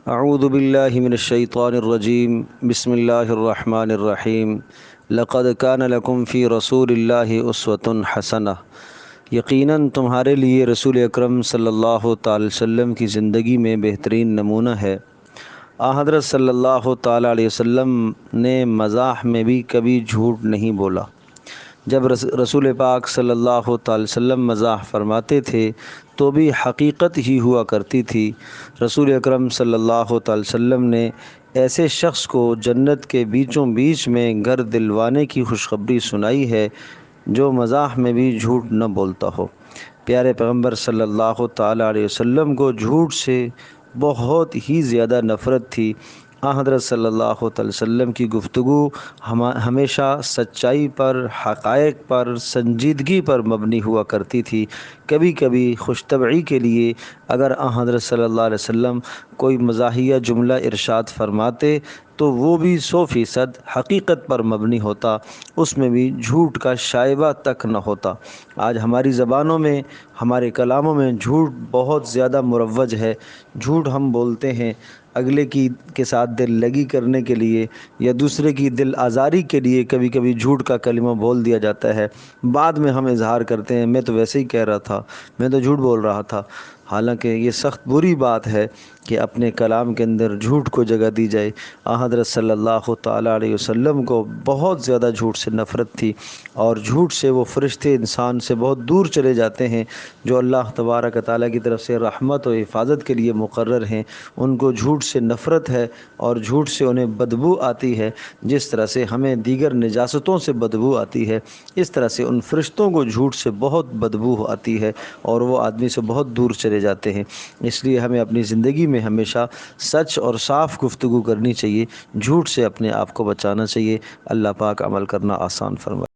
اعوذ باللہ من الشیطان الرجیم بسم اللہ الرحمن الرحیم لقد کان لکم فی رسول اللہ اسوۃ حسنہ۔ یقیناً تمہارے لیے رسول اکرم صلی اللہ تعالی وسلم کی زندگی میں بہترین نمونہ ہے۔ حضرت صلی اللہ تعالی علیہ وسلم نے مزاح میں بھی کبھی جھوٹ نہیں بولا۔ جب رسول پاک صلی اللہ تعالی وسلم مزاح فرماتے تھے تو بھی حقیقت ہی ہوا کرتی تھی۔ رسول اکرم صلی اللہ تعالی وسلم نے ایسے شخص کو جنت کے بیچوں بیچ میں گھر دلوانے کی خوشخبری سنائی ہے جو مزاح میں بھی جھوٹ نہ بولتا ہو۔ پیارے پیغمبر صلی اللہ تعالی علیہ وسلم کو جھوٹ سے بہت ہی زیادہ نفرت تھی۔ حضرت صلی اللہ تعالی وسلم کی گفتگو ہمیشہ سچائی پر، حقائق پر، سنجیدگی پر مبنی ہوا کرتی تھی۔ کبھی کبھی خوش طبعی کے لیے اگر حضرت صلی اللہ علیہ وسلم کوئی مزاحیہ جملہ ارشاد فرماتے تو وہ بھی 100% حقیقت پر مبنی ہوتا، اس میں بھی جھوٹ کا شائبہ تک نہ ہوتا۔ آج ہماری زبانوں میں، ہمارے کلاموں میں جھوٹ بہت زیادہ مروج ہے۔ جھوٹ ہم بولتے ہیں اگلے کے ساتھ دل لگی کرنے کے لیے یا دوسرے کی دل آزاری کے لیے، کبھی کبھی جھوٹ کا کلمہ بول دیا جاتا ہے، بعد میں ہم اظہار کرتے ہیں میں تو ویسے ہی کہہ رہا تھا، میں تو جھوٹ بول رہا تھا۔ حالانکہ یہ سخت بری بات ہے کہ اپنے کلام کے اندر جھوٹ کو جگہ دی جائے۔ حضرت صلی اللہ تعالی علیہ وسلم کو بہت زیادہ جھوٹ سے نفرت تھی، اور جھوٹ سے وہ فرشتے انسان سے بہت دور چلے جاتے ہیں جو اللہ تبارک تعالیٰ کی طرف سے رحمت و حفاظت کے لیے مقرر ہیں۔ ان کو جھوٹ سے نفرت ہے اور جھوٹ سے انہیں بدبو آتی ہے، جس طرح سے ہمیں دیگر نجاستوں سے بدبو آتی ہے، اس طرح سے ان فرشتوں کو جھوٹ سے بہت بدبو آتی ہے اور وہ آدمی سے بہت دور چلے جاتے ہیں۔ اس لیے ہمیں اپنی زندگی میں ہمیشہ سچ اور صاف گفتگو کرنی چاہیے، جھوٹ سے اپنے آپ کو بچانا چاہیے۔ اللہ پاک عمل کرنا آسان فرمائے۔